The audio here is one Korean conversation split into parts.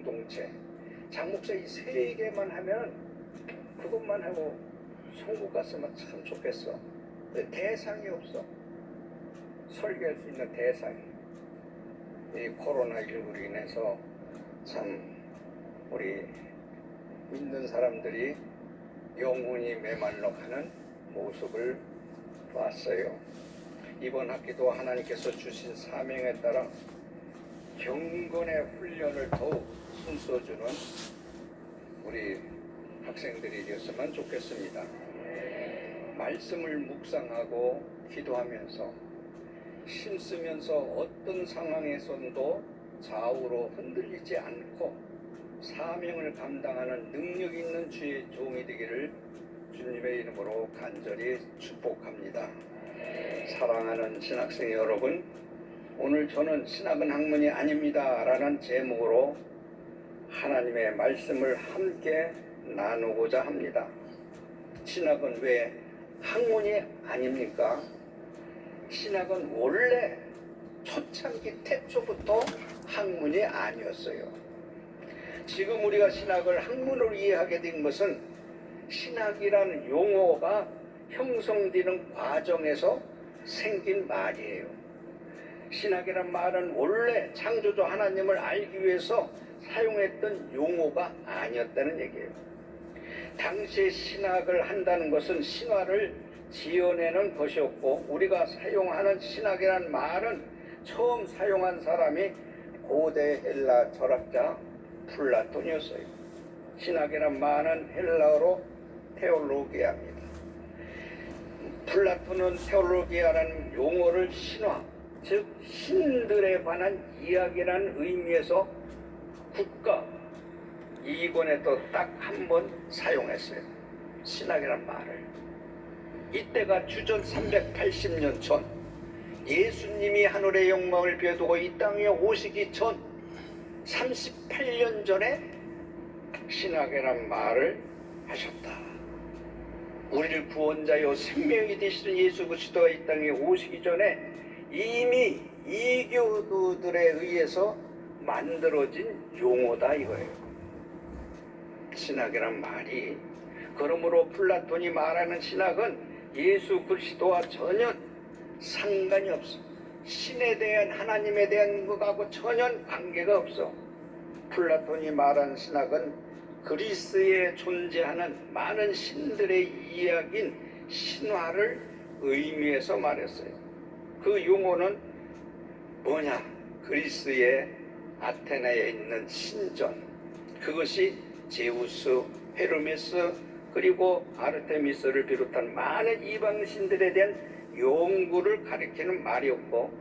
공동체. 장 목사 이 세 개만 하면 그것만 하고 천국 갔으면 참 좋겠어. 대상이 없어. 설계할 수 있는 대상이. 이 코로나19로 인해서 참 우리 믿는 사람들이 영혼이 메말라 가는 모습을 봤어요. 이번 학기도 하나님께서 주신 사명에 따라 경건의 훈련을 더욱 힘써주는 우리 학생들이 되었으면 좋겠습니다. 말씀을 묵상하고 기도하면서 힘쓰면서 어떤 상황에서도 좌우로 흔들리지 않고 사명을 감당하는 능력 있는 주의 종이 되기를 주님의 이름으로 간절히 축복합니다. 사랑하는 신학생 여러분, 오늘 저는 신학은 학문이 아닙니다 라는 제목으로 하나님의 말씀을 함께 나누고자 합니다. 신학은 왜 학문이 아닙니까? 신학은 원래 초창기 태초부터 학문이 아니었어요. 지금 우리가 신학을 학문으로 이해하게 된 것은 신학이라는 용어가 형성되는 과정에서 생긴 말이에요. 신학이란 말은 원래 창조주 하나님을 알기 위해서 사용했던 용어가 아니었다는 얘기예요. 당시에 신학을 한다는 것은 신화를 지어내는 것이었고, 우리가 사용하는 신학이라는 말은 처음 사용한 사람이 고대 헬라 철학자 플라톤이었어요. 신학이란 말은 헬라어로 테올로기아입니다. 플라톤은 테올로기아라는 용어를 신화, 즉 신들에 관한 이야기라는 의미에서 국가 2권에 또 딱 한 번 사용했어요. 신학이란 말을. 이때가 주전 380년 전, 예수님이 하늘의 영광을 비워두고 이 땅에 오시기 전 38년 전에 신학이란 말을 하셨다. 우리를 구원자요 생명이 되시는 예수 그리스도가 이 땅에 오시기 전에 이미 이교도들에 의해서 만들어진 용어다 이거예요. 신학이란 말이. 그러므로 플라톤이 말하는 신학은 예수 그리스도와 전혀 상관이 없어. 신에 대한, 하나님에 대한 것하고 전혀 관계가 없어. 플라톤이 말한 신학은 그리스에 존재하는 많은 신들의 이야기인 신화를 의미해서 말했어요. 그 용어는 뭐냐? 그리스의 아테네에 있는 신전, 그것이 제우스, 헤르메스, 그리고 아르테미스를 비롯한 많은 이방 신들에 대한 연구를 가리키는 말이었고,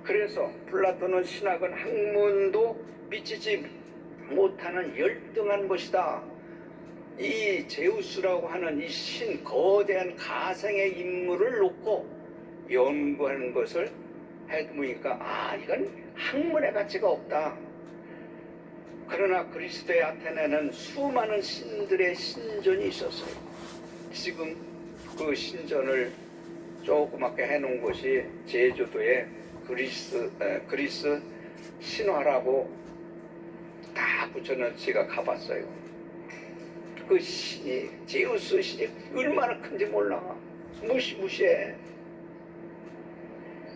그래서 플라톤은 신학은 학문도 미치지 못하는 열등한 것이다. 이 제우스라고 하는 이 신, 거대한 가상의 인물을 놓고 연구하는 것을 해보니까 이건 학문의 가치가 없다. 그러나 그리스도의 아테네는 수많은 신들의 신전이 있었어요. 지금 그 신전을 조그맣게 해놓은 곳이 제주도의 그리스 신화라고 다 붙여놓은, 제가 가봤어요. 그 신이, 제우스 신이 얼마나 큰지 몰라. 무시무시해.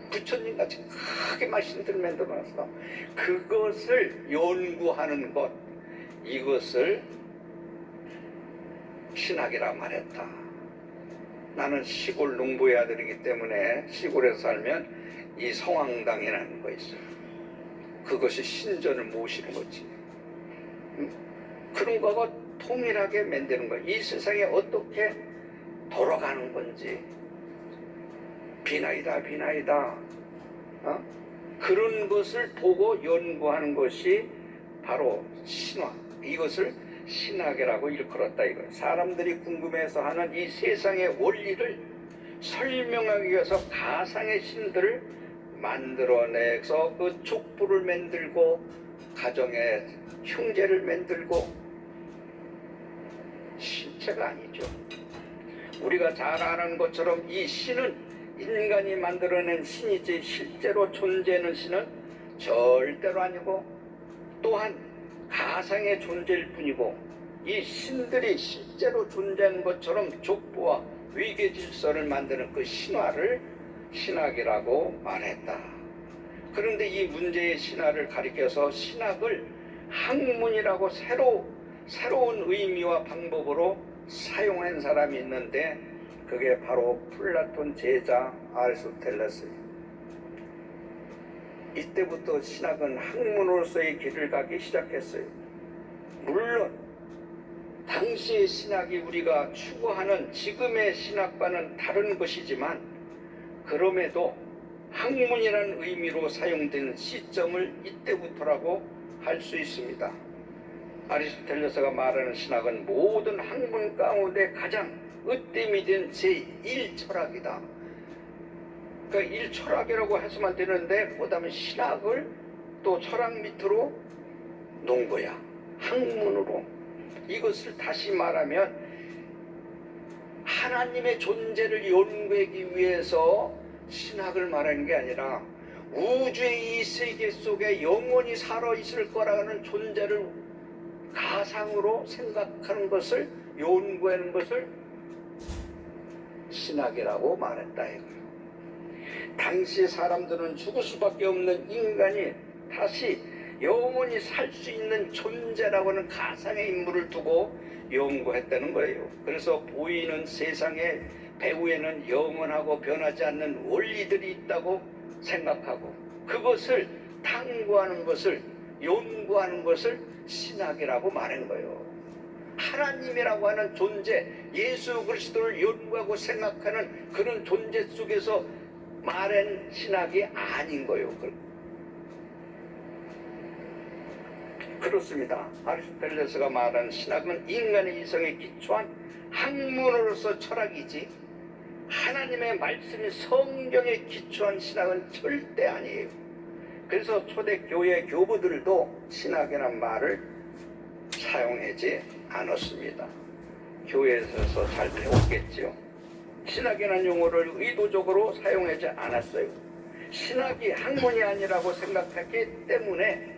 부처님같이 크게 신들 만들어놨어. 그것을 연구하는 것, 이것을 신학이라 말했다. 나는 시골 농부의 아들이기 때문에 시골에서 살면 이 성황당이라는 거 있어요. 그것이 신전을 모시는 거지. 그런 거가 통일하게 만드는 거야. 이 세상에 어떻게 돌아가는 건지. 비나이다 그런 것을 보고 연구하는 것이 바로 신화, 이것을 신학이라고 일컬었다 이거예요. 사람들이 궁금해서 하는 이 세상의 원리를 설명하기 위해서 가상의 신들을 만들어내서 그 족부를 만들고 가정의 형제를 만들고, 실체가 아니죠. 우리가 잘 아는 것처럼 이 신은 인간이 만들어낸 신이지 실제로 존재하는 신은 절대로 아니고, 또한 가상의 존재일 뿐이고 이 신들이 실제로 존재하는 것처럼 족보와 위계 질서를 만드는 그 신화를 신학이라고 말했다. 그런데 이 문제의 신화를 가리켜서 신학을 학문이라고 새로운 의미와 방법으로 사용한 사람이 있는데 그게 바로 플라톤 제자 아리스토텔레스예요. 이때부터 신학은 학문으로서의 길을 가기 시작했어요. 물론 당시의 신학이 우리가 추구하는 지금의 신학과는 다른 것이지만 그럼에도 학문이라는 의미로 사용된 시점을 이때부터라고 할 수 있습니다. 아리스토텔레스가 말하는 신학은 모든 학문 가운데 가장 으뜸이 된 제1철학이다. 그러니까 1철학이라고 해서만 되는데 그 다음에 신학을 또 철학 밑으로 놓은 거야. 학문으로. 이것을 다시 말하면 하나님의 존재를 연구하기 위해서 신학을 말하는 게 아니라 우주의 이 세계 속에 영원히 살아있을 거라는 존재를 가상으로 생각하는 것을 연구하는 것을 신학이라고 말했다 이거예요. 당시 사람들은 죽을 수밖에 없는 인간이 다시 영원히 살 수 있는 존재라고 하는 가상의 인물을 두고 연구했다는 거예요. 그래서 보이는 세상의 배후에는 영원하고 변하지 않는 원리들이 있다고 생각하고 그것을 탐구하는 것을 연구하는 것을 신학이라고 말한 거예요. 하나님이라고 하는 존재, 예수 그리스도를 연구하고 생각하는 그런 존재 속에서 말한 신학이 아닌 거예요. 그렇습니다. 아리스토텔레스가 말하는 신학은 인간의 이성에 기초한 학문으로서 철학이지 하나님의 말씀이 성경에 기초한 신학은 절대 아니에요. 그래서 초대교회 교부들도 신학이라는 말을 사용하지 않았습니다. 교회에서 잘 배웠겠죠. 신학이라는 용어를 의도적으로 사용하지 않았어요. 신학이 학문이 아니라고 생각했기 때문에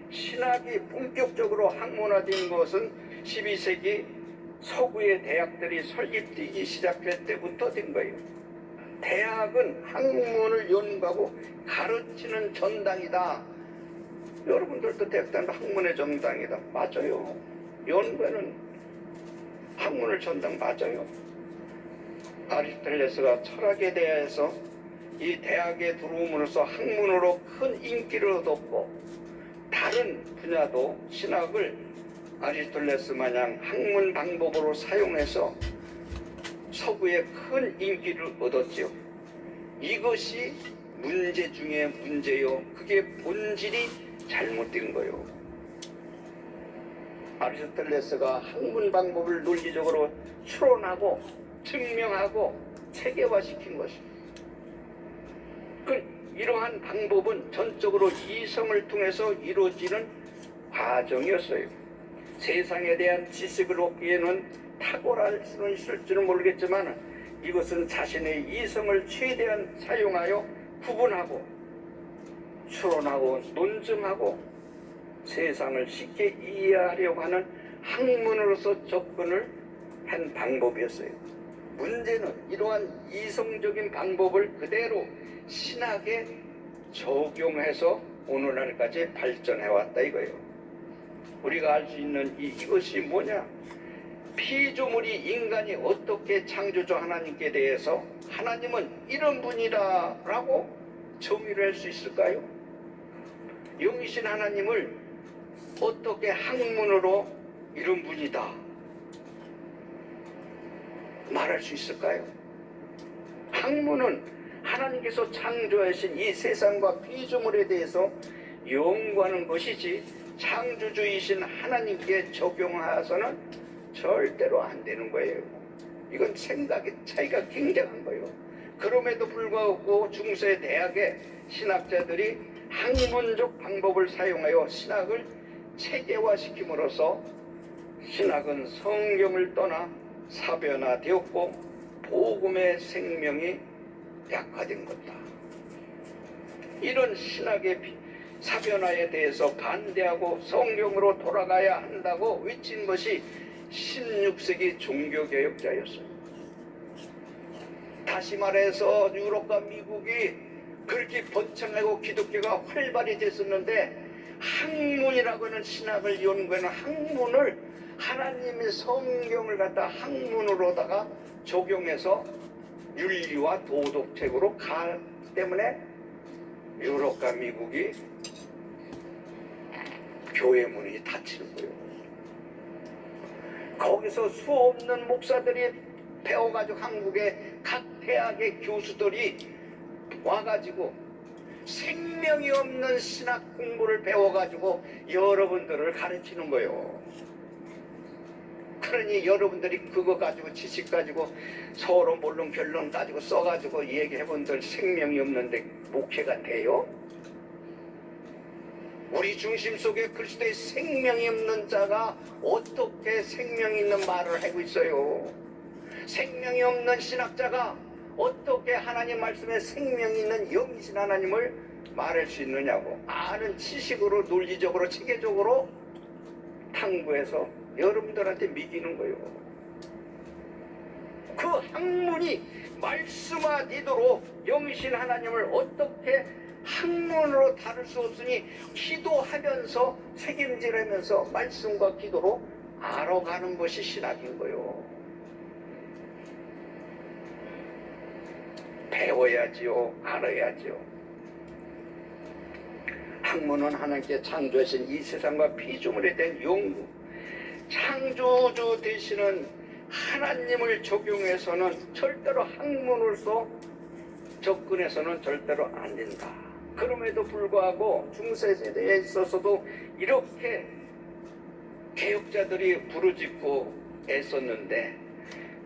신학이 본격적으로 학문화된 것은 12세기 서구의 대학들이 설립되기 시작할 때부터 된 거예요. 대학은 학문을 연구하고 가르치는 전당이다. 여러분들도 대학 다니면 학문의 전당이다. 맞아요. 연구에는 학문을 전당 맞아요. 아리스토텔레스가 철학에 대해서 이 대학에 들어옴으로써 학문으로 큰 인기를 얻었고 다른 분야도 신학을 아리스토텔레스 마냥 학문 방법으로 사용해서 서구에 큰 인기를 얻었죠. 이것이 문제 중에 문제요. 그게 본질이 잘못된 거예요. 아리스토텔레스가 학문 방법을 논리적으로 추론하고 증명하고 체계화시킨 것입니다. 이러한 방법은 전적으로 이성을 통해서 이루어지는 과정이었어요. 세상에 대한 지식을 얻기에는 탁월할 수는 있을지는 모르겠지만 이것은 자신의 이성을 최대한 사용하여 구분하고 추론하고 논증하고 세상을 쉽게 이해하려고 하는 학문으로서 접근을 한 방법이었어요. 문제는 이러한 이성적인 방법을 그대로 신학에 적용해서 오늘날까지 발전해왔다 이거예요. 우리가 알 수 있는 이것이 뭐냐? 피조물이 인간이 어떻게 창조주 하나님께 대해서 하나님은 이런 분이다 라고 정의를 할 수 있을까요? 영이신 하나님을 어떻게 학문으로 이런 분이다 말할 수 있을까요? 학문은 하나님께서 창조하신 이 세상과 피조물에 대해서 연구하는 것이지 창조주이신 하나님께 적용해서는 절대로 안 되는 거예요. 이건 생각의 차이가 굉장한 거예요. 그럼에도 불구하고 중세 대학의 신학자들이 학문적 방법을 사용하여 신학을 체계화시킴으로써 신학은 성경을 떠나 사변화되었고 복음의 생명이 약화된 것다. 이런 사변화에 대해서 반대하고 성경으로 돌아가야 한다고 외친 것이 16세기 종교개혁자였어요. 다시 말해서 유럽과 미국이 그렇게 번창하고 기독교가 활발히 됐었는데, 학문이라고 하는 신학을 연구하는 학문을, 하나님의 성경을 갖다 학문으로다가 적용해서 윤리와 도덕책으로 가 때문에 유럽과 미국이 교회 문이 닫히는 거예요. 거기서 수없는 목사들이 배워가지고 한국의 각 대학의 교수들이 와가지고 생명이 없는 신학 공부를 배워가지고 여러분들을 가르치는 거예요. 그러니 여러분들이 그거 가지고 지식 가지고 서로 물론 결론 가지고 써가지고 얘기해본들 생명이 없는데 목회가 돼요? 우리 중심 속에 그리스도의 생명이 없는 자가 어떻게 생명이 있는 말을 하고 있어요? 생명이 없는 신학자가 어떻게 하나님 말씀에 생명이 있는 영이신 하나님을 말할 수 있느냐고. 아는 지식으로 논리적으로 체계적으로 탐구해서 여러분들한테 믿기는 거예요. 그 학문이 말씀화되도록 영이신 하나님을 어떻게 학문으로 다룰 수 없으니 기도하면서 책임질하면서 말씀과 기도로 알아가는 것이 신학인 거예요. 배워야지요. 알아야지요. 학문은 하나님께 창조하신 이 세상과 피조물에 대한 연구, 창조주 되시는 하나님을 적용해서는 절대로 학문으로서 접근해서는 절대로 안 된다. 그럼에도 불구하고 중세세대에 있어서도 이렇게 개혁자들이 부르짖고 애썼는데,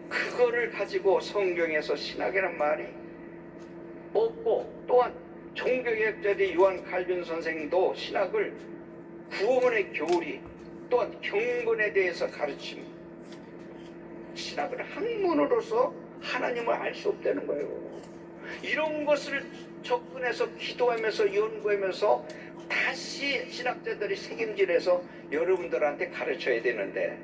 그거를 가지고 성경에서 신학이란 말이 없고, 또한 종교개혁자의 요한 칼빈 선생도 신학을 구원의 교리 또한 경건에 대해서 가르침, 신학을 학문으로서 하나님을 알 수 없다는 거예요. 이런 것을 접근해서 기도하면서 연구하면서 다시 신학자들이 책임질해서 여러분들한테 가르쳐야 되는데,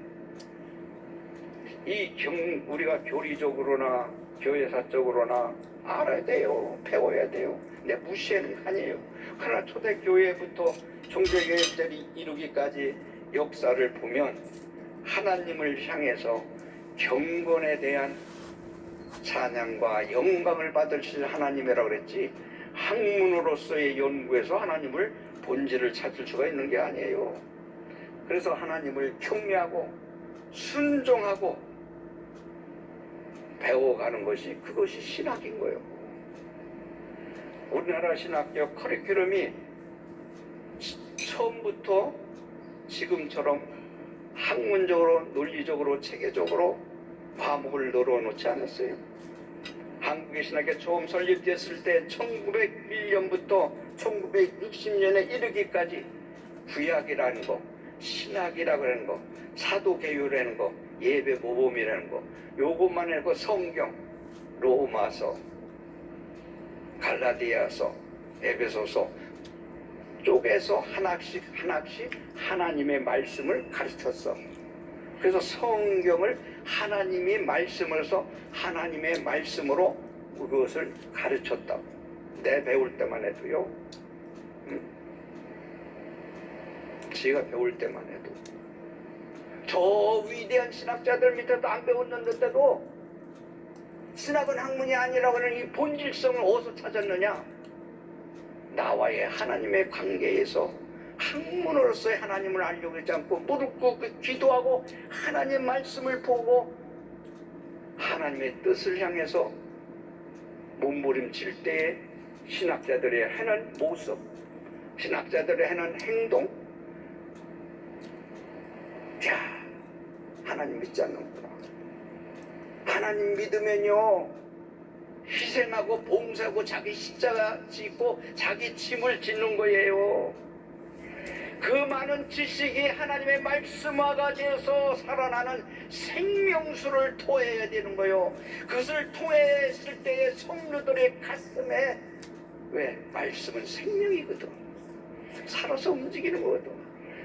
우리가 교리적으로나 교회사적으로나 알아야 돼요. 배워야 돼요. 근데 무시하는 거 아니에요. 그러나 초대교회부터 종교개혁자들이 이루기까지 역사를 보면 하나님을 향해서 경건에 대한 찬양과 영광을 받으실 하나님이라고 그랬지, 학문으로서의 연구에서 하나님을 본질을 찾을 수가 있는 게 아니에요. 그래서 하나님을 경외하고 순종하고 배워가는 것이, 그것이 신학인 거예요. 우리나라 신학교 커리큘럼이 처음부터 지금처럼 학문적으로 논리적으로 체계적으로 과목을 넣어놓지 않았어요. 한국의 신학이 처음 설립됐을 때 1901년부터 1960년에 이르기까지 구약이라는 거, 신학이라고 하는 거, 사도계율이라는 거, 예배 모범이라는 거, 요것만 해도 성경, 로마서, 갈라디아서, 에베소서 쪽에서 하나씩 하나님의 말씀을 가르쳤어. 그래서 성경을 하나님이 말씀으로서 하나님의 말씀으로 그것을 가르쳤다. 내 배울 때만 해도요. 제가 배울 때만 해도. 저 위대한 신학자들 밑에도 안 배웠는데도 신학은 학문이 아니라고 하는 이 본질성을 어디서 찾았느냐? 나와의 하나님의 관계에서 학문으로서의 하나님을 알려고 하지 않고 무릎 꿇고 기도하고 하나님의 말씀을 보고 하나님의 뜻을 향해서 몸부림칠 때에 신학자들이 하는 모습, 신학자들이 하는 행동, 자, 하나님 믿지 않는구나. 하나님 믿으면요, 희생하고 봉사하고 자기 십자가 짓고 자기 짐을 짓는 거예요. 그 많은 지식이 하나님의 말씀화가 되어서 살아나는 생명수를 토해야 되는 거예요. 그것을 토했을 때의 성도들의 가슴에, 왜? 말씀은 생명이거든. 살아서 움직이는 거거든.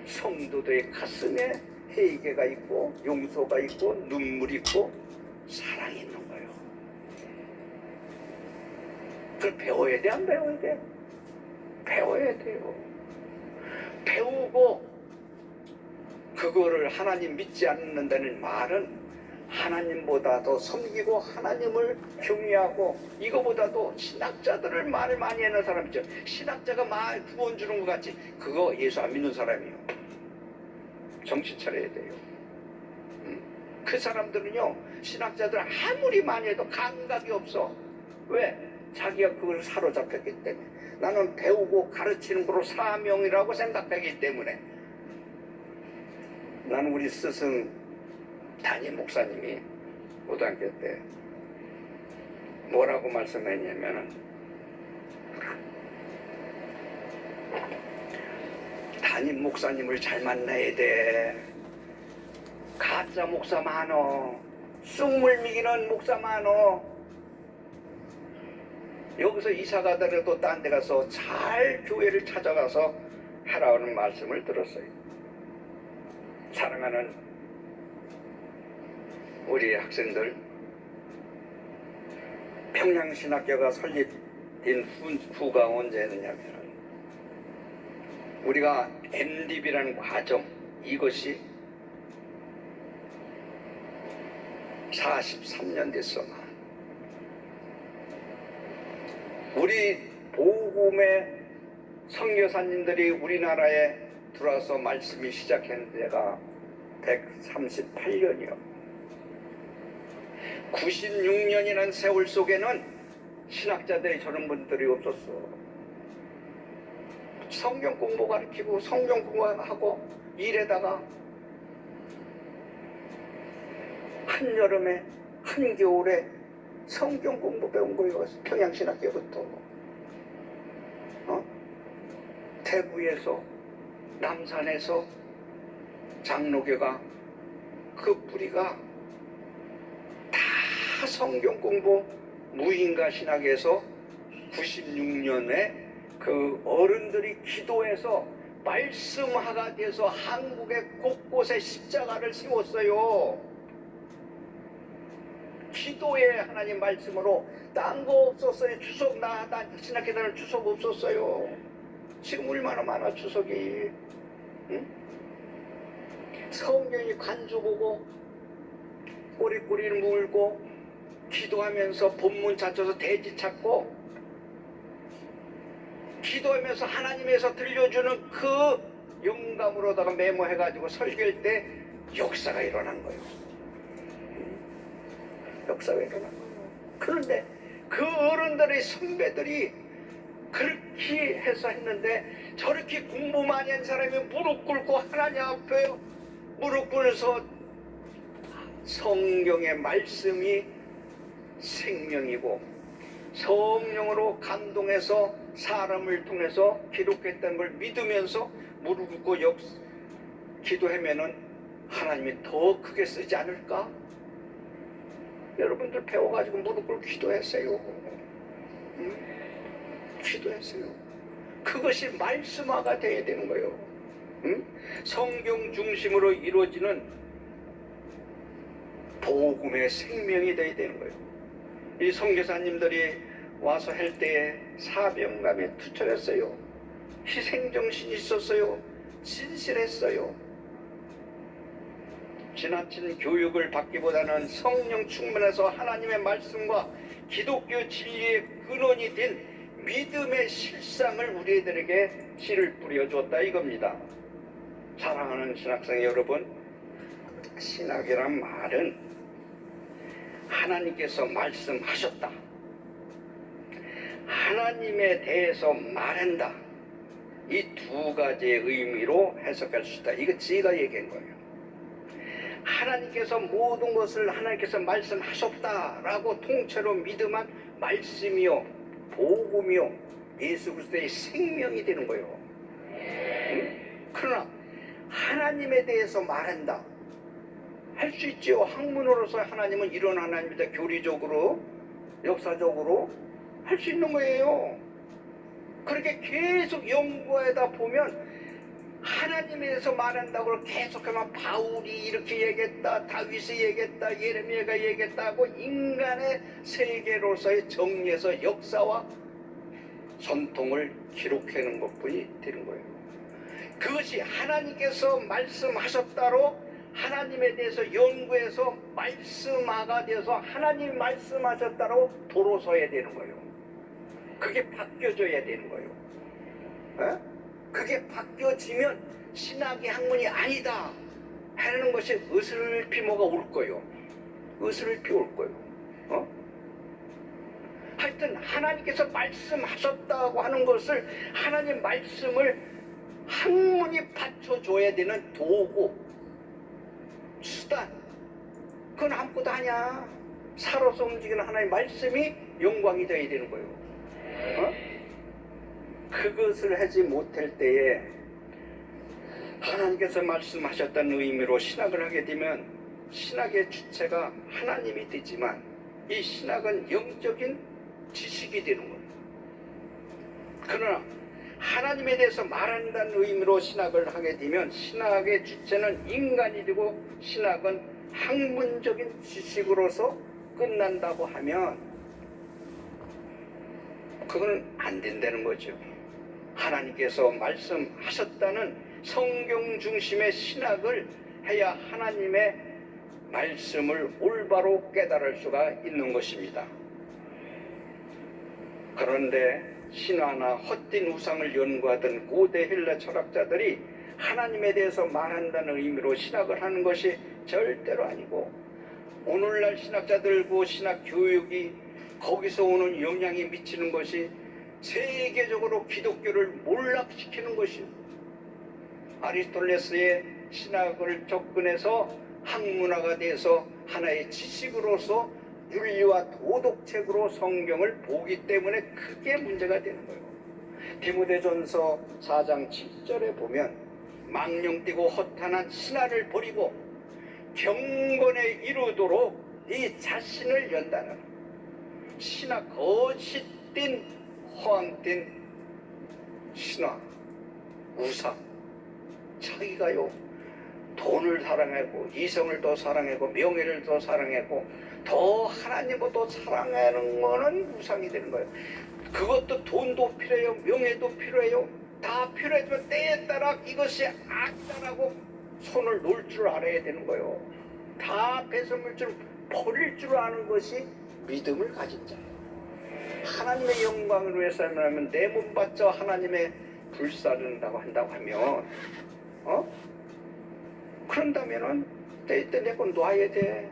성도들의 가슴에 회개가 있고 용서가 있고 눈물이 있고 사랑이 있는 거예요. 그걸 배워야 돼, 안 배워야 돼? 배워야 돼요. 배우고 그거를 하나님 믿지 않는다는 말은 하나님보다 더 섬기고 하나님을 경외하고 이거보다도 신학자들을 말 많이 하는 사람 있죠. 신학자가 말 구원 주는 것 같지. 그거 예수 안 믿는 사람이에요. 정신 차려야 돼요. 그 사람들은요, 신학자들 아무리 많이 해도 감각이 없어. 왜? 자기가 그걸 사로잡혔기 때문에. 나는 배우고 가르치는 거로 사명이라고 생각하기 때문에. 나는 우리 스승 담임 목사님이 고등학교 때 뭐라고 말씀했냐면은, 담임 목사님을 잘 만나야 돼. 가짜 목사 많어. 쑥물 미기는 목사 많어. 여기서 이사 가더라도 딴 데 가서 잘 교회를 찾아가서 하라는 말씀을 들었어요. 사랑하는 우리 학생들, 평양신학교가 설립된 후가 언제였냐면 우리가 MDB라는 과정, 이것이 43년 됐어. 우리 복음의 선교사님들이 우리나라에 들어와서 말씀이 시작한 데가 138년이요. 96년이라는 세월 속에는 신학자들이 저런 분들이 없었어. 성경 공부 가르치고 성경 공부하고 일에다가 한여름에 한겨울에 성경 공부 배운 거예요. 평양신학교부터. 대구에서 남산에서 장로교가 그 뿌리가 다 성경 공부 무인가 신학에서 96년에 그 어른들이 기도해서 말씀화가 돼서 한국의 곳곳에 십자가를 세웠어요. 기도에 하나님 말씀으로 딴 거 없었어요. 주석 나 신학교에는 주석 없었어요. 지금 얼마나 많아 주석이. 응? 성경이 관주 보고 꼬리꼬리를 물고 기도하면서 본문 찾아서 대지 찾고 기도하면서 하나님에서 들려주는 그 영감으로다가 메모해가지고 설교할 때 역사가 일어난 거예요. 역사가 일어난 거예요. 그런데 그 어른들의 선배들이 그렇게 해서 했는데 저렇게 공부 많이 한 사람이 무릎 꿇고 하나님 앞에 무릎 꿇어서 성경의 말씀이 생명이고 성령으로 감동해서 사람을 통해서 기록했다는 걸 믿으면서 무릎 꿇고 기도하면은 하나님이 더 크게 쓰지 않을까? 여러분들 배워가지고 무릎 꿇고 기도했어요. 기도했어요. 그것이 말씀화가 돼야 되는 거예요. 성경 중심으로 이루어지는 복음의 생명이 돼야 되는 거예요. 이 선교사님들이 와서 할 때에 사명감에 투철했어요. 희생정신이 있었어요. 진실했어요. 지나친 교육을 받기보다는 성령 충만해서 하나님의 말씀과 기독교 진리의 근원이 된 믿음의 실상을 우리들에게 씨를 뿌려줬다 이겁니다. 사랑하는 신학생 여러분, 신학이란 말은 하나님께서 말씀하셨다, 하나님에 대해서 말한다, 이 두 가지의 의미로 해석할 수 있다. 이거 제가 얘기한 거예요. 하나님께서 모든 것을 하나님께서 말씀하셨다라고 통째로 믿음한 말씀이요 복음이요 예수 그리스도의 생명이 되는 거예요. 그러나 하나님에 대해서 말한다 할 수 있지요. 학문으로서 하나님은 이런 하나님이다. 교리적으로, 역사적으로 할 수 있는 거예요. 그런데 하나님에 대해서 말한다, 하나님께 말씀하셨다, 하나님께서 모든 것을 하나님께서 말씀하셨다라고 통째로 믿음한 말씀이요 복음이요 예수 그리스도의 생명이 되는 거예요. 하나님에 대해서 말한다 할 수 있지요. 학문으로서 하나님은 이런 하나님이다. 교리적으로, 역사적으로 할 수 있는 거예요. 그렇게 계속 연구하다 보면 하나님에 대해서 말한다고 계속하면 바울이 이렇게 얘기했다, 다윗이 얘기했다, 예레미야가 얘기했다 하고 인간의 세계로서의 정리해서 역사와 전통을 기록하는 것뿐이 되는 거예요. 그것이 하나님께서 말씀하셨다로 하나님에 대해서 연구해서 말씀화가 되어서 하나님이 말씀하셨다로 도로 서야 되는 거예요. 그게 바뀌어져야 되는 거예요. 에? 그게 바뀌어지면 신학의 학문이 아니다 하는 것이 으슬피 뭐가 올 거예요. 으슬피 올 거예요. 하여튼 하나님께서 말씀하셨다고 하는 것을 하나님 말씀을 학문이 받쳐줘야 되는 도구, 수단, 그건 아무것도 아니야. 살아서 움직이는 하나님의 말씀이 영광이 되어야 되는 거예요. 그것을 하지 못할 때에 하나님께서 말씀하셨다는 의미로 신학을 하게 되면 신학의 주체가 하나님이 되지만 이 신학은 영적인 지식이 되는 거예요. 그러나 하나님에 대해서 말한다는 의미로 신학을 하게 되면 신학의 주체는 인간이 되고 신학은 학문적인 지식으로서 끝난다고 하면 그건 안 된다는 거죠. 하나님께서 말씀하셨다는 성경 중심의 신학을 해야 하나님의 말씀을 올바로 깨달을 수가 있는 것입니다. 그런데 신화나 헛된 우상을 연구하던 고대 헬라 철학자들이 하나님에 대해서 말한다는 의미로 신학을 하는 것이 절대로 아니고 오늘날 신학자들고 신학 교육이 거기서 오는 영향이 미치는 것이 세계적으로 기독교를 몰락시키는 것이에요. 아리스토텔레스의 신학을 접근해서 학문화가 돼서 하나의 지식으로서 윤리와 도덕책으로 성경을 보기 때문에 크게 문제가 되는 거예요. 디모데전서 4장 7절에 보면 망령되고 허탄한 신화를 버리고 경건에 이르도록 네 자신을 연단하라. 신화 거짓된 허황된 신화 우상, 자기가요 돈을 사랑하고 이성을 더 사랑하고 명예를 더 사랑하고 더 하나님을 더 사랑하는 거는 우상이 되는 거예요. 그것도 돈도 필요해요, 명예도 필요해요. 다 필요하지만 때에 따라 이것이 악다라고 손을 놓을 줄 알아야 되는 거예요. 다 배설물줄 버릴 줄 아는 것이 믿음을 가진 자예요. 하나님의 영광을 위해서 하면 내 몸 바쳐 하나님의 불사른다고 한다고 하면 그런다면은 때에 내 건 놔야 돼.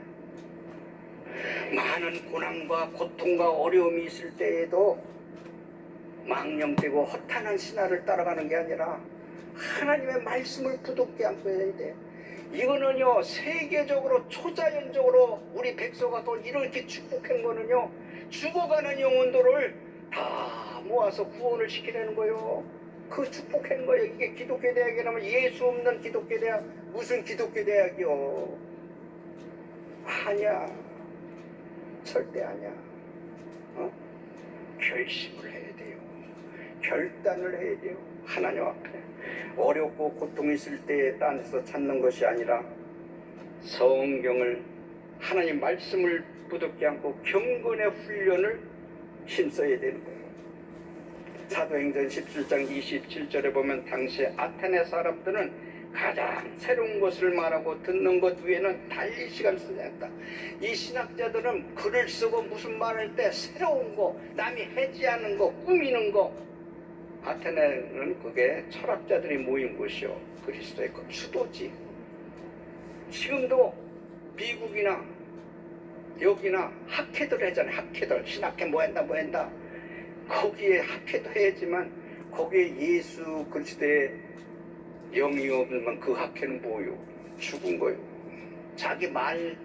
많은 고난과 고통과 어려움이 있을 때에도 망령되고 허탄한 신화를 따라가는 게 아니라 하나님의 말씀을 부둥켜 안고 해야 돼. 이거는요 세계적으로 초자연적으로 우리 백성가 또 이렇게 축복한 거는요 죽어가는 영혼들을 다 모아서 구원을 시키려는 거예요. 그 축복한 거예요. 이게 기독교 대학이라면 예수 없는 기독교 대학 무슨 기독교 대학이요? 아니야. 절대 아니야. 결심을 해야 돼요. 결단을 해야 돼요. 하나님 앞에 어렵고 고통이 있을 때에 딴에서 찾는 것이 아니라 성경을 하나님 말씀을 부둥켜 안고 경건의 훈련을 힘써야 되는 거예요. 사도행전 17장 27절에 보면 당시 아테네 사람들은 가장 새로운 것을 말하고 듣는 것 외에는 달리 시간을 쓰지 않았다. 이 신학자들은 글을 쓰고 무슨 말할 때 새로운 거, 남이 해지 않은 거, 꾸미는 거. 아테네는 그게 철학자들이 모인 곳이요. 그리스도의 그 수도지. 지금도 미국이나 여기나 학회들 하잖아요. 학회들. 신학회 뭐 한다. 거기에 학회도 해야지만 거기에 예수 그리스도의 영이 없으면 그 학회는 뭐요? 죽은 거요. 자기 말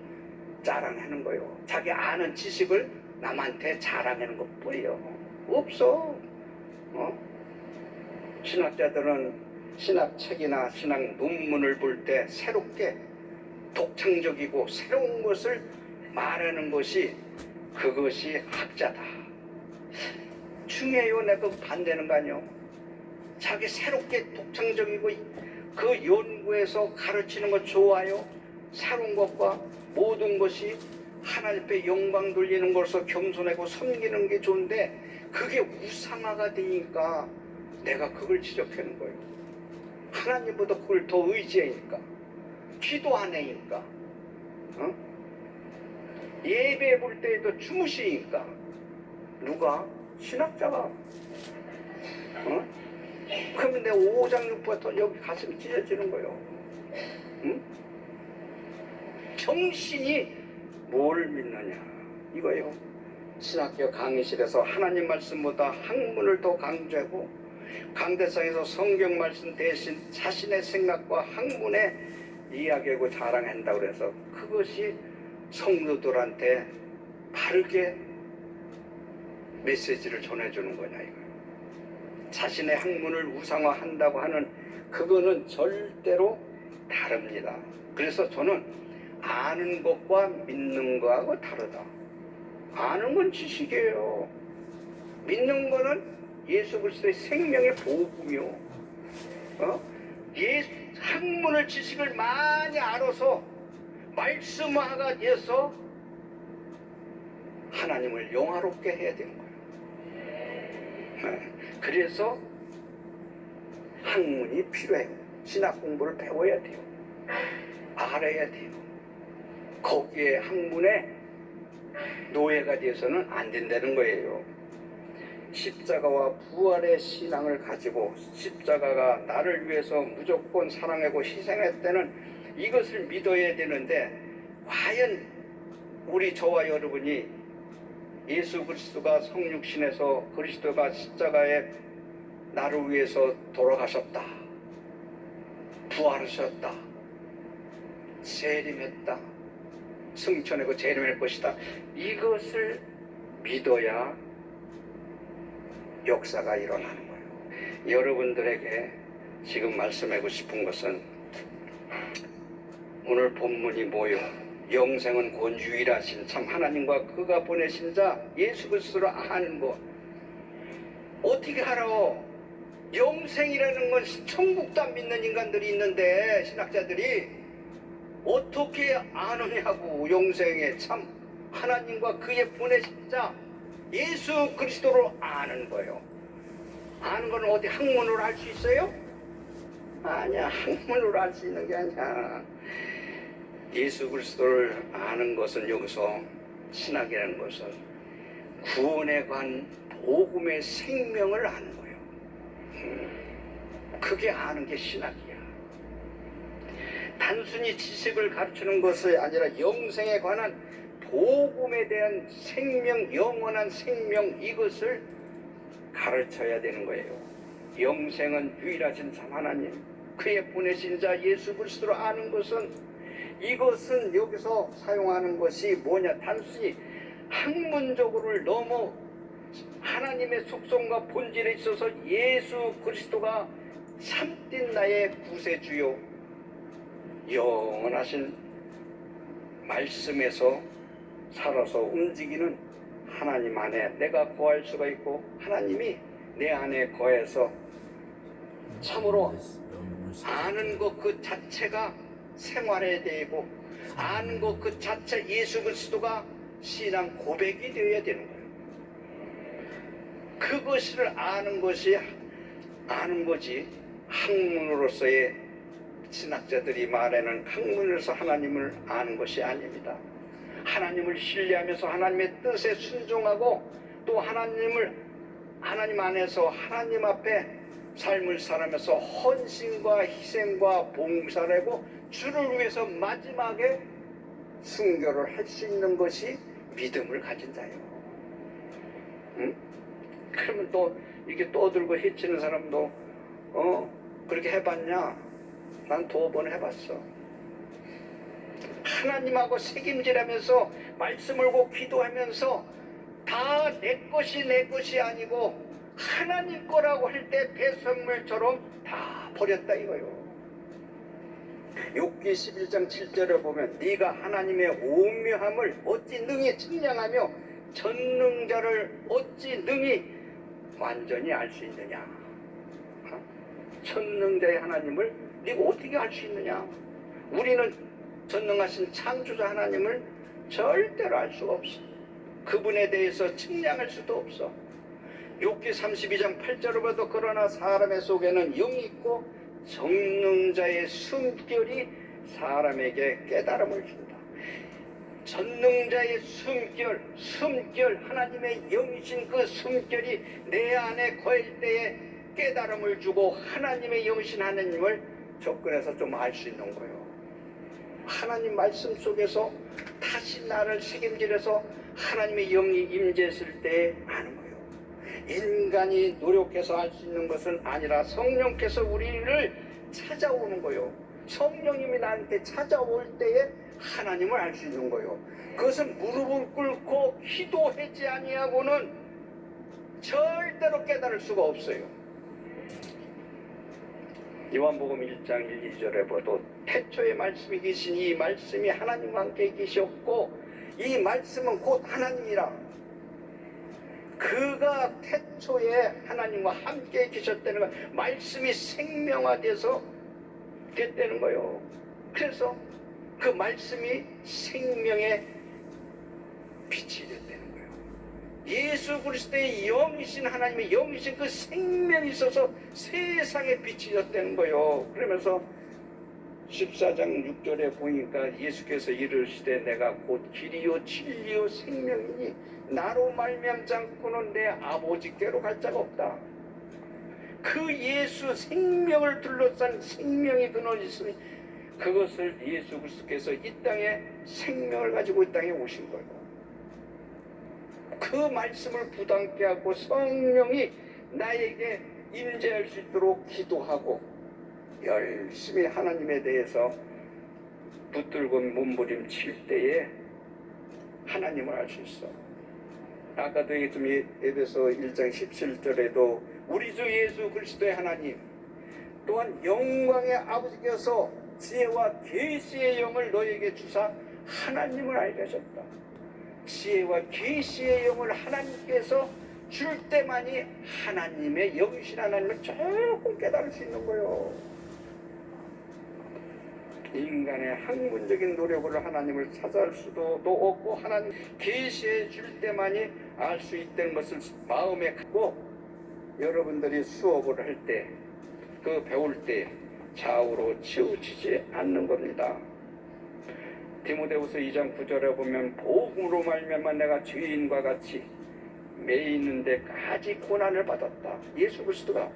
자랑하는 거요. 자기 아는 지식을 남한테 자랑하는 것뿐이요. 없어. 신학자들은 신학책이나 신학 논문을 볼 때 새롭게 독창적이고 새로운 것을 말하는 것이 그것이 학자다. 중요해요. 내가 반대는 거 아니요. 자기 새롭게 독창적이고 그 연구에서 가르치는 거 좋아요. 새로운 것과 모든 것이 하나님 앞에 영광 돌리는 것으로 겸손하고 섬기는 게 좋은데 그게 우상화가 되니까 내가 그걸 지적하는 거예요. 하나님보다 그걸 더 의지하니까, 기도 안 하니까, 예배 볼 때에도 주무시니까. 누가? 신학자가. 그러면 내 5장 6부터 여기 가슴이 찢어지는 거예요. 정신이 뭘 믿느냐 이거예요. 신학교 강의실에서 하나님 말씀보다 학문을 더 강조하고 강대상에서 성경 말씀 대신 자신의 생각과 학문에 이야기하고 자랑한다고 그래서 그것이 성도들한테 바르게 메시지를 전해주는 거냐 이거예요. 자신의 학문을 우상화한다고 하는 그거는 절대로 다릅니다. 그래서 저는 아는 것과 믿는 거하고 다르다. 아는 건 지식이에요. 믿는 거는 예수 그리스도의 생명의 복음이요. 학문을 지식을 많이 알아서 말씀화가 돼서 하나님을 영화롭게 해야 되는 거예요. 그래서 학문이 필요해요. 신학 공부를 배워야 돼요. 알아야 돼요. 거기에 학문에 노예가 되어서는 안 된다는 거예요. 십자가와 부활의 신앙을 가지고 십자가가 나를 위해서 무조건 사랑하고 희생했다는 이것을 믿어야 되는데 과연 우리 저와 여러분이 예수 그리스도가 성육신에서 그리스도가 십자가에 나를 위해서 돌아가셨다, 부활하셨다, 재림했다, 승천하고 재림할 것이다, 이것을 믿어야 역사가 일어나는 거예요. 여러분들에게 지금 말씀하고 싶은 것은 오늘 본문이 뭐요? 영생은 곧 유일하신 참 하나님과 그가 보내신 자 예수 그리스도를 아는 것. 어떻게 알아? 영생이라는 건 천국도 안 믿는 인간들이 있는데 신학자들이 어떻게 아느냐고. 영생에 참 하나님과 그의 보내신 자 예수 그리스도를 아는 거예요. 아는 건 어디 학문으로 알 수 있어요? 아니야. 학문으로 알 수 있는 게 아니야. 예수 그리스도를 아는 것은 여기서 신학이라는 것은 구원에 관한 복음의 생명을 아는 거예요. 그게 아는 게 신학이야. 단순히 지식을 가르치는 것이 아니라 영생에 관한 복음에 대한 생명, 영원한 생명, 이것을 가르쳐야 되는 거예요. 영생은 유일하신 참 하나님, 그의 보내신 자 예수 그리스도를 아는 것은, 이것은 여기서 사용하는 것이 뭐냐, 단순히 학문적으로를 넘어 하나님의 속성과 본질에 있어서 예수 그리스도가 참된 나의 구세주요, 영원하신 말씀에서 살아서 움직이는 하나님 안에 내가 거할 수가 있고 하나님이 내 안에 거해서 참으로 아는 것 그 자체가 생활에 되고 아는 것 그 자체 예수 그리스도가 신앙 고백이 되어야 되는 거예요. 그것을 아는 것이 아는 거지, 학문으로서의 신학자들이 말하는 학문으로서 하나님을 아는 것이 아닙니다. 하나님을 신뢰하면서 하나님의 뜻에 순종하고 또 하나님 안에서 하나님 앞에 삶을 살아면서 헌신과 희생과 봉사를 하고 주를 위해서 마지막에 순교를 할 수 있는 것이 믿음을 가진 자예요. 응? 그러면 또 이게 떠들고 헤치는 사람도 그렇게 해봤냐? 난 2번 해봤어. 하나님하고 책임지라면서 말씀을 고 기도하면서 다 내 것이 아니고 하나님 거라고 할 때 배설물처럼 다 버렸다 이거요. 욥기 11장 7절에 보면 네가 하나님의 오묘함을 어찌 능히 측량하며 전능자를 어찌 능히 완전히 알 수 있느냐? 전능자의 하나님을 네가 어떻게 알 수 있느냐? 우리는 전능하신 창조자 하나님을 절대로 알 수가 없어. 그분에 대해서 측량할 수도 없어. 욥기 32장 8절을 봐도 그러나 사람의 속에는 영이 있고 전능자의 숨결이 사람에게 깨달음을 준다. 전능자의 숨결 하나님의 영이신 그 숨결이 내 안에 거할 때에 깨달음을 주고 하나님의 영이신 하나님을 접근해서 좀 알 수 있는 거예요. 하나님 말씀 속에서 다시 나를 책임질해서 하나님의 영이 임재했을 때 아는 거예요. 인간이 노력해서 알 수 있는 것은 아니라 성령께서 우리를 찾아오는 거예요. 성령님이 나한테 찾아올 때에 하나님을 알 수 있는 거예요. 그것은 무릎을 꿇고 기도하지 아니하고는 절대로 깨달을 수가 없어요. 요한복음 1장 1, 2절에 봐도 태초에 말씀이 계신 이 말씀이 하나님과 함께 계셨고 이 말씀은 곧 하나님이라. 그가 태초에 하나님과 함께 계셨다는 거, 말씀이 생명화돼서 됐다는 거예요. 그래서 그 말씀이 생명의 빛이 됐다는 거예요. 예수 그리스도의 영이신 하나님의 영이신 그 생명이 있어서 세상에 빛이 됐다는 거예요. 그러면서 14장 6절에 보니까 예수께서 이르시되 내가 곧 길이요 진리요 생명이니 나로 말미암지 않고는 내 아버지께로 갈 자가 없다. 그 예수 생명을 둘러싼 생명의 근원이 있으니 그것을 예수 그리스도께서 이 땅에 생명을 가지고 이 땅에 오신 거예요. 그 말씀을 부담케 하고 성령이 나에게 임재할 수 있도록 기도하고 열심히 하나님에 대해서 붙들고 몸부림칠 때에 하나님을 알 수 있어. 아까도 얘기했지만 에베소 1장 17절에도 우리 주 예수 그리스도의 하나님 또한 영광의 아버지께서 지혜와 계시의 영을 너에게 주사 하나님을 알게 하셨다. 지혜와 계시의 영을 하나님께서 줄 때만이 하나님의 영이신 하나님을 조금 깨달을 수 있는 거예요. 인간의 학문적인 노력으로 하나님을 찾아올 수도 없고 하나님 계시해 줄 때만이 알 수 있다는 것을 마음에 갖고 여러분들이 수업을 할 때 그 배울 때 좌우로 치우치지 않는 겁니다. 디모데후서 2장 9절에 보면 복음으로 말미암아 내가 죄인과 같이 매이는 데까지 고난을 받았다. 예수 그리스도가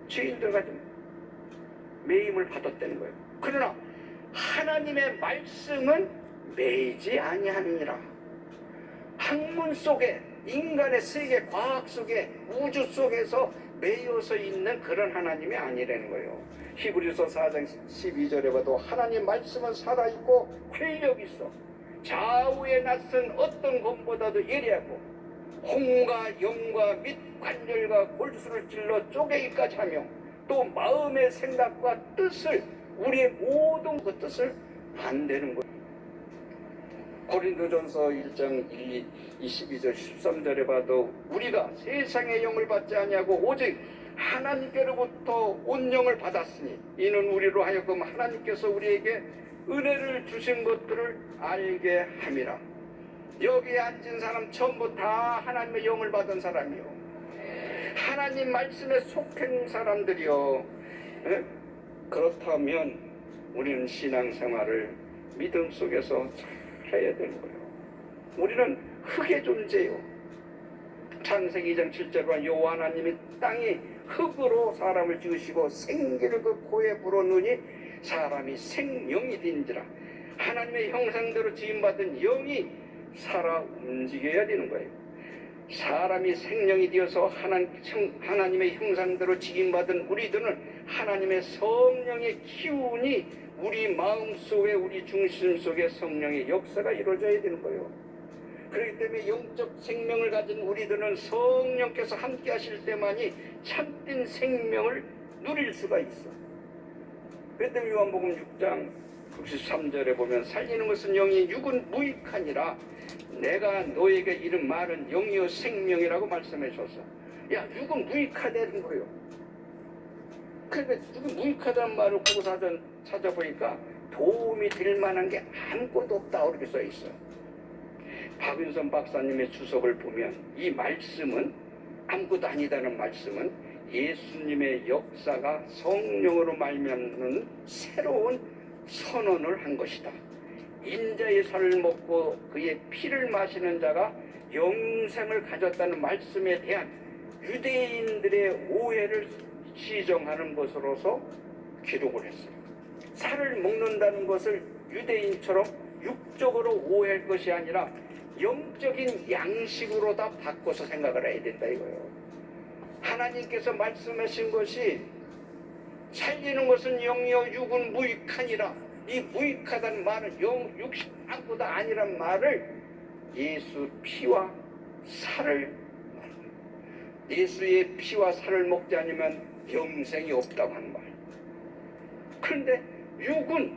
죄인들과 매임을 받았다는 거예요. 그러나 하나님의 말씀은 매이지 아니하느니라. 학문 속에 인간의 세계 과학 속에 우주 속에서 매여서 있는 그런 하나님이 아니라는 거예요. 히브리서 4장 12절에 봐도 하나님 말씀은 살아있고 활력이 있어 좌우에 낯선 어떤 검보다도 예리하고 홍과 영과 및 관절과 골수를 찔러 쪼개기까지 하며 또 마음의 생각과 뜻을 우리의 모든 그 뜻을 안되는 거예요. 고린도전서 1장 22절 13절에 봐도 우리가 세상의 영을 받지 아니하고 오직 하나님께로부터 온 영을 받았으니 이는 우리로 하여금 하나님께서 우리에게 은혜를 주신 것들을 알게 함이라. 여기에 앉은 사람 전부 다 하나님의 영을 받은 사람이요, 하나님 말씀에 속한 사람들이요. 그렇다면 우리는 신앙생활을 믿음 속에서 잘 해야 되는 거예요. 우리는 흙의 존재요. 창세기 2장 7절과 여호와 하나님이 땅이 흙으로 사람을 지으시고 생기를 그 코에 불어넣으니 사람이 생명이 된지라. 하나님의 형상대로 지음받은 영이 살아 움직여야 되는 거예요. 사람이 생명이 되어서 하나님의 형상대로 지음받은 우리들은 하나님의 성령의 기운이 우리 마음속에 우리 중심 속에 성령의 역사가 이루어져야 되는 거예요. 그렇기 때문에 영적 생명을 가진 우리들은 성령께서 함께 하실 때만이 참된 생명을 누릴 수가 있어. 그렇기 때문에 요한복음 6장 93절에 보면 살리는 것은 영이 육은 무익하니라 내가 너에게 이른 말은 영이요 생명이라고 말씀해 줬어. 야, 육은 무익하다는 거예요. 그러니까 육이 무익하다는 말을 국어사전 찾아보니까 도움이 될 만한 게 아무것도 없다 이렇게 써 있어요. 박윤선 박사님의 주석을 보면 이 말씀은 아무것도 아니다는 말씀은 예수님의 역사가 성령으로 말미암는 새로운 선언을 한 것이다. 인자의 살을 먹고 그의 피를 마시는 자가 영생을 가졌다는 말씀에 대한 유대인들의 오해를 시정하는 것으로서 기록을 했어요. 살을 먹는다는 것을 유대인처럼 육적으로 오해할 것이 아니라 영적인 양식으로 다 바꿔서 생각을 해야 된다 이거예요. 하나님께서 말씀하신 것이 살리는 것은 영이요 육은 무익하니라. 이 무익하다는 말은 육신 아무것도 아니란 말을 예수 피와 살을 예수의 피와 살을 먹지 않으면 영생이 없다고 하는 말. 그런데 육은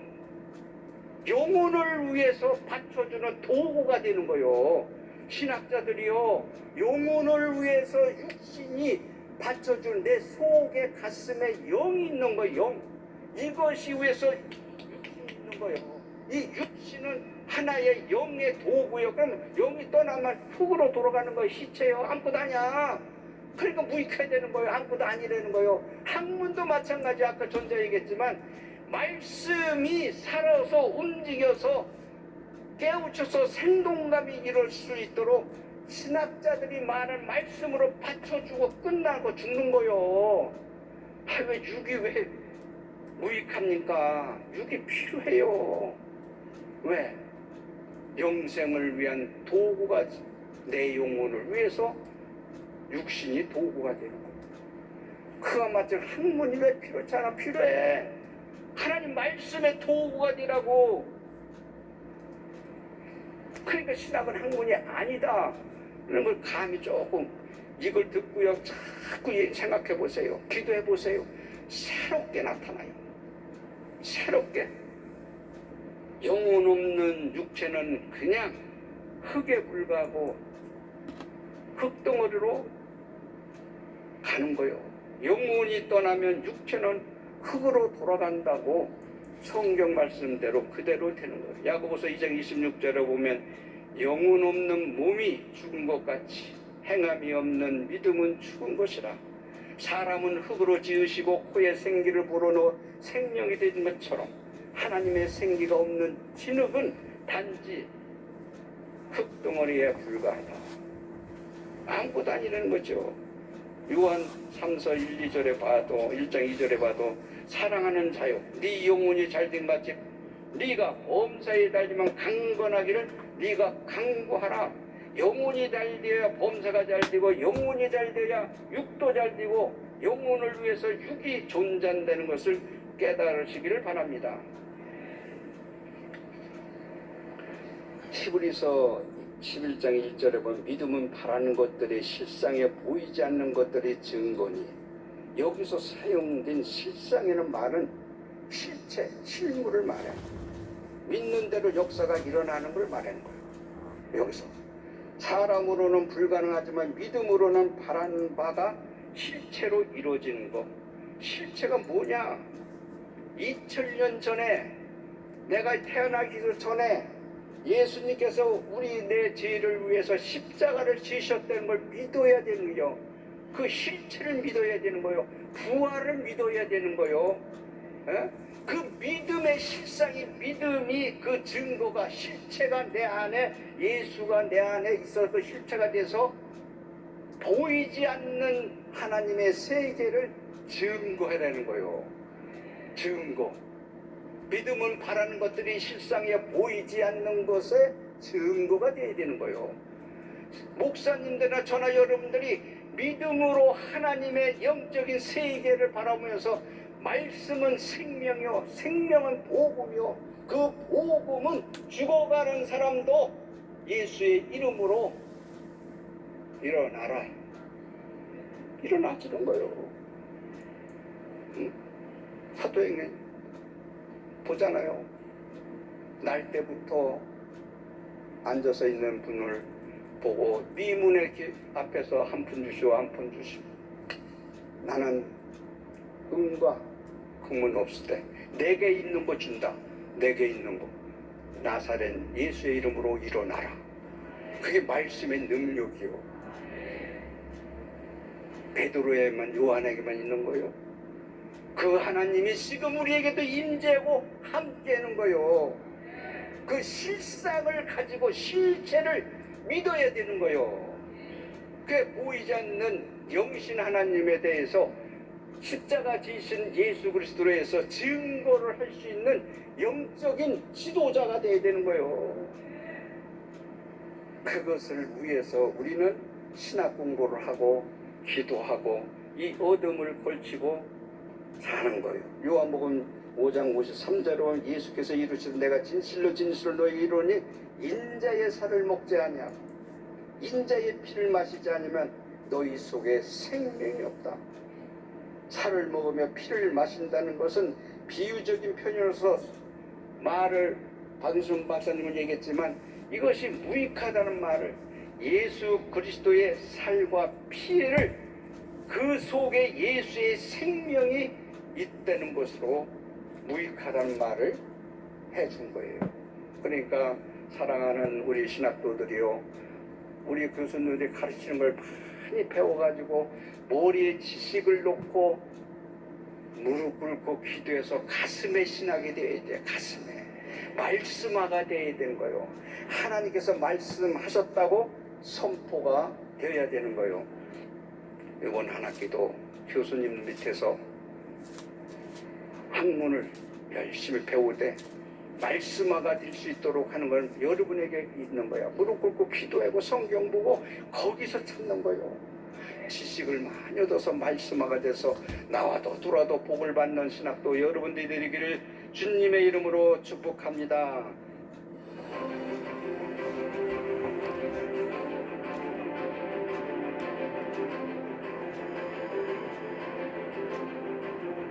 영혼을 위해서 받쳐주는 도구가 되는 거요. 신학자들이요, 영혼을 위해서 육신이 받쳐주는 내 속에 가슴에 영이 있는 거예요. 영. 이것이 위해서 육신이 있는 거예요. 이 육신은 하나의 영의 도구예요. 그럼 영이 떠나면 흙으로 돌아가는 거예요. 시체요. 아무것도 아니야. 그러니까 무익해야 되는 거예요. 아무것도 아니라는 거예요. 학문도 마찬가지. 아까 전자 얘기했지만 말씀이 살아서 움직여서 깨우쳐서 생동감이 이룰 수 있도록 신학자들이 말한 말씀으로 받쳐주고 끝나고 죽는 거요. 왜 육이 왜 무익합니까? 육이 필요해요. 왜? 영생을 위한 도구가 내 영혼을 위해서 육신이 도구가 되는 거예요. 그와 마찬 학문이 왜 필요치 않아? 필요해. 하나님 말씀의 도구가 되라고. 그러니까 신학은 학문이 아니다. 이런 걸 감히 조금 이걸 듣고요. 자꾸 생각해 보세요. 기도해 보세요. 새롭게 나타나요. 새롭게. 영혼 없는 육체는 그냥 흙에 불과하고 흙덩어리로 가는 거예요. 영혼이 떠나면 육체는 흙으로 돌아간다고 성경 말씀대로 그대로 되는 거예요. 야고보서 2장 26절에 보면 영혼 없는 몸이 죽은 것 같이 행함이 없는 믿음은 죽은 것이라. 사람은 흙으로 지으시고 코에 생기를 불어넣어 생명이 된 것처럼 하나님의 생기가 없는 진흙은 단지 흙덩어리에 불과하다. 아무것도 아니라는 거죠. 요한 3서 1, 2절에 봐도 1장 2절에 봐도 사랑하는 자요 네 영혼이 잘된 같이 네가 범사에 달리면 강건하기를 네가 강구하라. 영혼이 잘되어야 범사가 잘되고 영혼이 잘되어야 육도 잘되고 영혼을 위해서 육이 존재한다는 것을 깨달으시기를 바랍니다. 히브리서 11장 1절에 보면 믿음은 바라는 것들이 실상에 보이지 않는 것들의 증거니, 여기서 사용된 실상이라는 말은 실체, 실물을 말해. 믿는 대로 역사가 일어나는 걸 말하는 거예요. 여기서 사람으로는 불가능하지만 믿음으로는 바라는 바가 실체로 이루어지는 것. 실체가 뭐냐? 2000년 전에 내가 태어나기 전에 예수님께서 내 죄를 위해서 십자가를 지셨다는 걸 믿어야 되는 거예요. 그 실체를 믿어야 되는 거예요. 부활을 믿어야 되는 거예요. 그 믿음의 실상이, 믿음이 그 증거가, 실체가 내 안에, 예수가 내 안에 있어서 그 실체가 돼서 보이지 않는 하나님의 세계를 증거해내는 거예요. 증거. 믿음은 바라는 것들이 실상에 보이지 않는 것의 증거가 되어야 되는 거예요. 목사님들이나 저나 여러분들이 믿음으로 하나님의 영적인 세계를 바라보면서 말씀은 생명이요, 생명은 복음이요, 그 복음은 죽어가는 사람도 예수의 이름으로 일어나라, 일어나지는 거예요. 사도행전 보잖아요. 날 때부터 앉아서 있는 분을 보고 네 문의 앞에서 한 푼 주시오 한 푼 주시오. 나는 은과 금은 없을 때 내게 있는 거 준다. 내게 있는 거 나사렛 예수의 이름으로 일어나라. 그게 말씀의 능력이요. 베드로에만 요한에게만 있는 거요. 그 하나님이 지금 우리에게도 임재하고 함께하는 거요. 그 실상을 가지고 실체를 믿어야 되는 거요. 그 보이지 않는 영신 하나님에 대해서 십자가 지신 예수 그리스도로 해서 증거를 할 수 있는 영적인 지도자가 되어야 되는 거요. 그것을 위해서 우리는 신학 공부를 하고 기도하고 이 어둠을 걸치고 사는 거예요. 요한복음 5장 53절로 예수께서 이르시되 내가 진실로 진실로 너희에게 이르노니 인자의 살을 먹지 아니하고 인자의 피를 마시지 않으면 너희 속에 생명이 없다. 살을 먹으며 피를 마신다는 것은 비유적인 표현으로서 말을 박윤순 박사님은 얘기했지만 이것이 무익하다는 말을 예수 그리스도의 살과 피를 그 속에 예수의 생명이 있다는 것으로 무익하다는 말을 해준 거예요. 그러니까 사랑하는 우리 신학도들이요, 우리 교수님들이 가르치는 걸 많이 배워가지고 머리에 지식을 놓고 무릎 꿇고 기도해서 가슴에 신학이 되어야 돼. 가슴에 말씀화가 되어야 되는 거예요. 하나님께서 말씀하셨다고 선포가 되어야 되는 거예요. 이번 한 학기도 교수님 밑에서 학문을 열심히 배우되 말씀화가 될 수 있도록 하는 건 여러분에게 있는 거야. 무릎 꿇고 기도하고 성경 보고 거기서 찾는 거예요. 지식을 많이 얻어서 말씀화가 돼서 나와도 들어와도 복을 받는 신학도 여러분들이 되기를 주님의 이름으로 축복합니다.